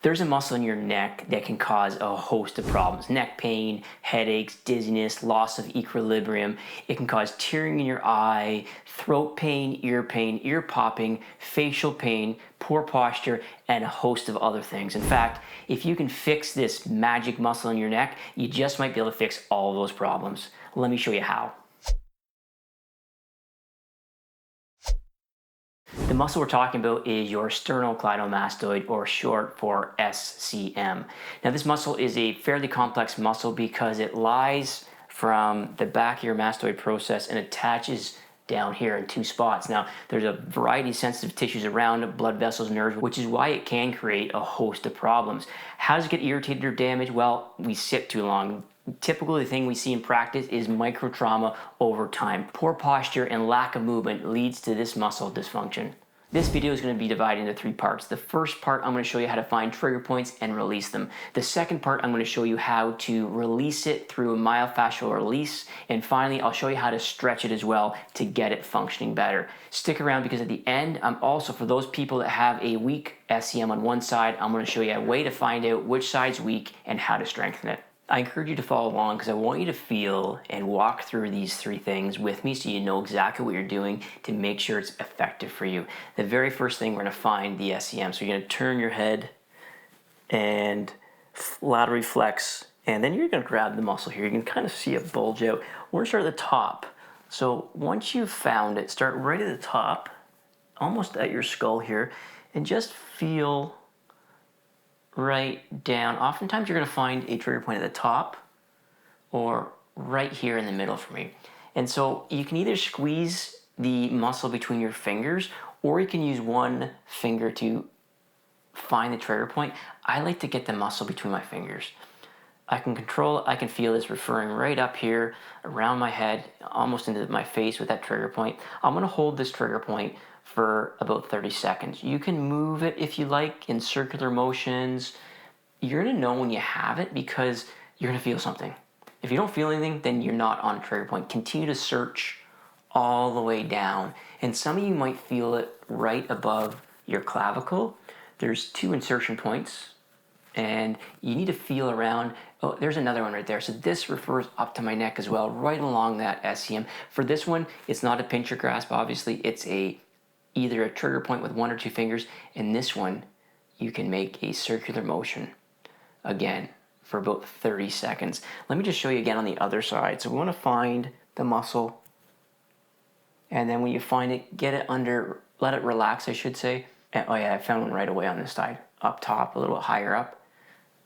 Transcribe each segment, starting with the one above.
There's a muscle in your neck that can cause a host of problems. Neck pain, headaches, dizziness, loss of equilibrium. It can cause tearing in your eye, throat pain, ear popping, facial pain, poor posture, and a host of other things. In fact, if you can fix this magic muscle in your neck, you just might be able to fix all of those problems. Let me show you how. The muscle we're talking about is your sternocleidomastoid, or short for SCM. Now this muscle is a fairly complex muscle because it lies from the back of your mastoid process and attaches down here in two spots. Now there's a variety of sensitive tissues around, blood vessels, nerves, which is why it can create a host of problems. How does it get irritated or damaged? Well, we sit too long. Typically, the thing we see in practice is micro trauma over time. Poor posture and lack of movement leads to this muscle dysfunction. This video is going to be divided into three parts. The first part, I'm going to show you how to find trigger points and release them. The second part, I'm going to show you how to release it through a myofascial release. And finally, I'll show you how to stretch it as well to get it functioning better. Stick around, because at the end, I'm also, for those people that have a weak SCM on one side, I'm going to show you a way to find out which side's weak and how to strengthen it. I encourage you to follow along because I want you to feel and walk through these three things with me so you know exactly what you're doing to make sure it's effective for you. The very first thing, we're going to find the SCM. So you're going to turn your head and laterally flex, and then you're going to grab the muscle here. You can kind of see it bulge out. We're going to start at the top. So once you've found it, start right at the top, almost at your skull here, and just feel right down. Oftentimes you're going to find a trigger point at the top or right here in the middle for me. And so you can either squeeze the muscle between your fingers, or you can use one finger to find the trigger point. I like to get the muscle between my fingers. I can control it. I can feel this referring right up here around my head, almost into my face with that trigger point. I'm going to hold this trigger point for about 30 seconds. You can move it if you like in circular motions. You're going to know when you have it because you're going to feel something. If you don't feel anything, then you're not on a trigger point. Continue to search all the way down. And some of you might feel it right above your clavicle. There's two insertion points, and you need to feel around. Oh, there's another one right there. So this refers up to my neck as well, right along that SCM. For this one, it's not a pinch or grasp, obviously. It's either a trigger point with one or two fingers. In this one, you can make a circular motion, again, for about 30 seconds. Let me just show you again on the other side. So we want to find the muscle, and then when you find it, get it under, let it relax, I should say. And, oh yeah, I found one right away on this side, up top, a little bit higher up.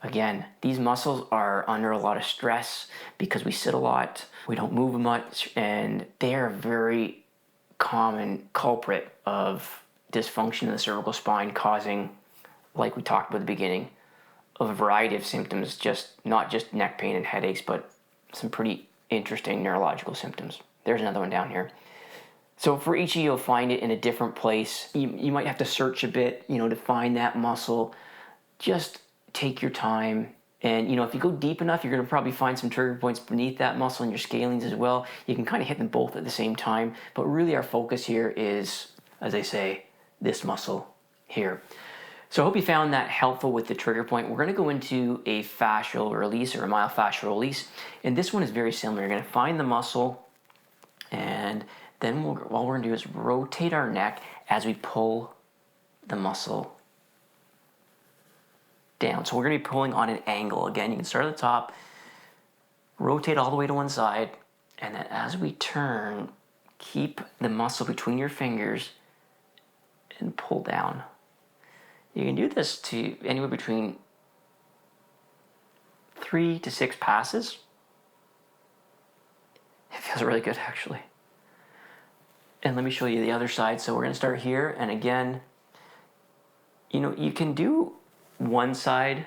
Again, these muscles are under a lot of stress because we sit a lot, we don't move much, and they are very common culprit of dysfunction in the cervical spine, causing, like we talked about at the beginning, of a variety of symptoms, not just neck pain and headaches, but some pretty interesting neurological symptoms. There's another one down here. So for each of you, you'll find it in a different place. You might have to search a bit, to find that muscle. Just take your time. And, if you go deep enough, you're going to probably find some trigger points beneath that muscle in your scalenes as well. You can kind of hit them both at the same time. But really our focus here is, as I say, this muscle here. So I hope you found that helpful with the trigger point. We're going to go into a fascial release, or a myofascial release. And this one is very similar. You're going to find the muscle, and then all we're going to do is rotate our neck as we pull the muscle down. So we're going to be pulling on an angle. Again, you can start at the top, rotate all the way to one side, and then as we turn, keep the muscle between your fingers and pull down. You can do this to anywhere between 3 to 6 passes. It feels really good, actually. And let me show you the other side. So we're going to start here, and again, you can do one side,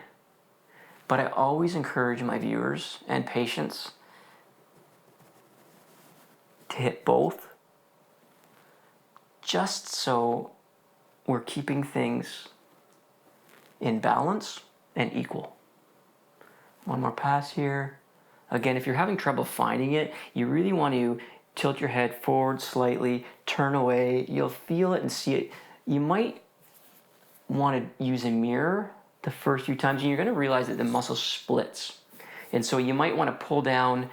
but I always encourage my viewers and patients to hit both, just so we're keeping things in balance and equal. One more pass here. Again, if you're having trouble finding it, you really want to tilt your head forward slightly, turn away. You'll feel it and see it. You might want to use a mirror the first few times, and you're going to realize that the muscle splits. And so you might want to pull down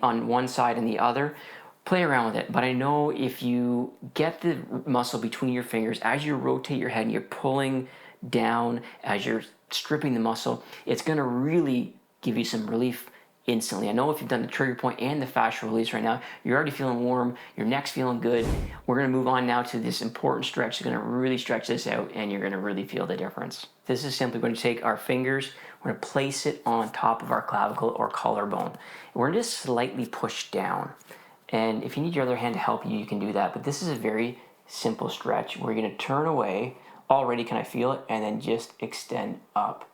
on one side and the other. Play around with it, but I know if you get the muscle between your fingers as you rotate your head and you're pulling down as you're stripping the muscle, it's going to really give you some relief instantly. I know if you've done the trigger point and the fascial release right now, you're already feeling warm, your neck's feeling good. We're going to move on now to this important stretch. You're going to really stretch this out and you're going to really feel the difference. This is simply going to take our fingers, we're going to place it on top of our clavicle or collarbone. We're going to just slightly push down. And if you need your other hand to help you, you can do that. But this is a very simple stretch. We're going to turn away. Already, can I feel it? And then just extend up.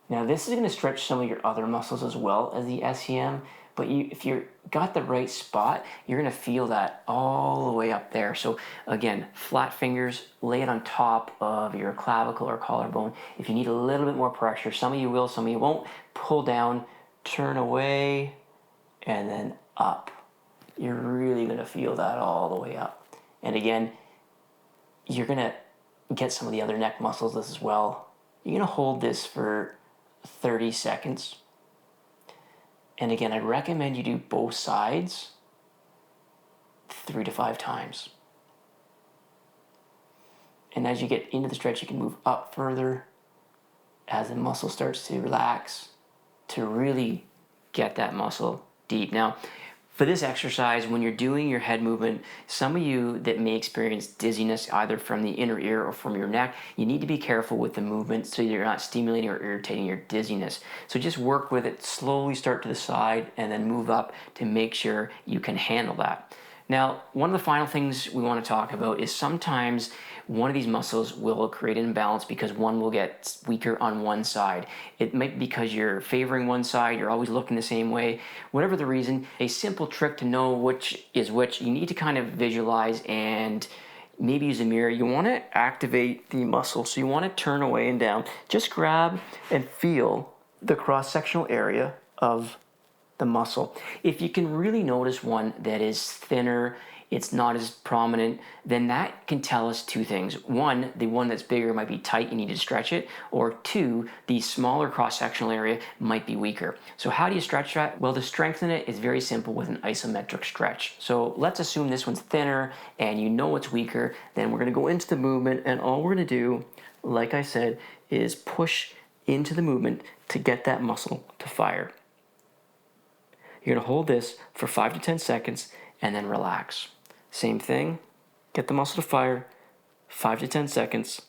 Now, this is going to stretch some of your other muscles as well as the SCM. But if you've got the right spot, you're going to feel that all the way up there. So again, flat fingers, lay it on top of your clavicle or collarbone. If you need a little bit more pressure, some of you will, some of you won't. Pull down, turn away, and then up. You're really going to feel that all the way up. And again, you're going to get some of the other neck muscles as well. You're going to hold this for 30 seconds. And again, I recommend you do both sides 3 to 5 times. And as you get into the stretch, you can move up further as the muscle starts to relax to really get that muscle deep. Now, for this exercise, when you're doing your head movement, some of you that may experience dizziness either from the inner ear or from your neck, you need to be careful with the movement so you're not stimulating or irritating your dizziness. So just work with it, slowly start to the side and then move up to make sure you can handle that. Now, one of the final things we want to talk about is sometimes one of these muscles will create an imbalance because one will get weaker on one side. It might be because you're favoring one side, you're always looking the same way. Whatever the reason, a simple trick to know which is which, you need to kind of visualize and maybe use a mirror. You want to activate the muscle, so you want to turn away and down. Just grab and feel the cross-sectional area of the muscle. If you can really notice one that is thinner, it's not as prominent, then that can tell us two things. One, the one that's bigger might be tight, you need to stretch it. Or two, the smaller cross-sectional area might be weaker. So how do you stretch that? Well, to strengthen it is very simple with an isometric stretch. So let's assume this one's thinner and you know it's weaker. Then we're going to go into the movement, and all we're going to do, like I said, is push into the movement to get that muscle to fire. You're going to hold this for 5 to 10 seconds and then relax. Same thing, get the muscle to fire, 5 to 10 seconds,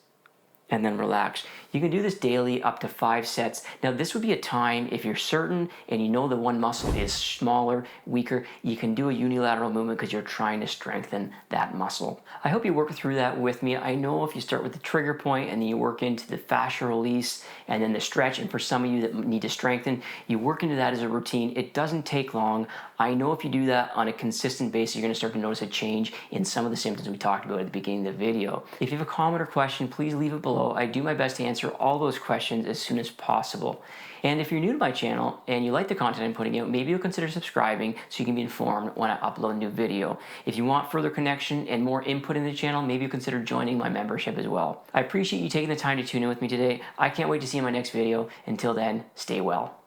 and then relax. You can do this daily up to 5 sets. Now this would be a time, if you're certain and you know the one muscle is smaller, weaker, you can do a unilateral movement because you're trying to strengthen that muscle. I hope you work through that with me. I know if you start with the trigger point and then you work into the fascial release and then the stretch, and for some of you that need to strengthen, you work into that as a routine. It doesn't take long. I know if you do that on a consistent basis, you're going to start to notice a change in some of the symptoms we talked about at the beginning of the video. If you have a comment or question, please leave it below. I do my best to answer all those questions as soon as possible. And if you're new to my channel and you like the content I'm putting out, maybe you'll consider subscribing so you can be informed when I upload a new video. If you want further connection and more input in the channel, maybe you'll consider joining my membership as well. I appreciate you taking the time to tune in with me today. I can't wait to see you in my next video. Until then, stay well.